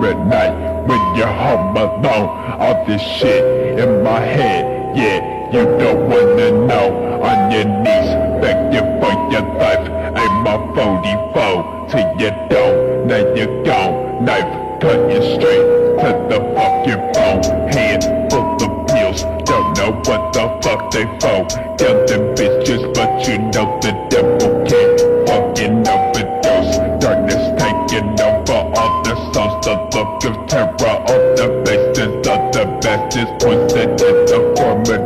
at night when you're home alone. All this shit in my head, yeah, you don't wanna know. On your knees, begging for your life. Aim my 44 to your dome. Now you're gone, knife cutting straight to the fucking bone. Hand full of pills, don't know what the fuck they for. Tell them bitches, but you know the devil can't fucking overdose. Darkness taking over all the souls. The look of terror on the faces of the bastards. Poison in the form of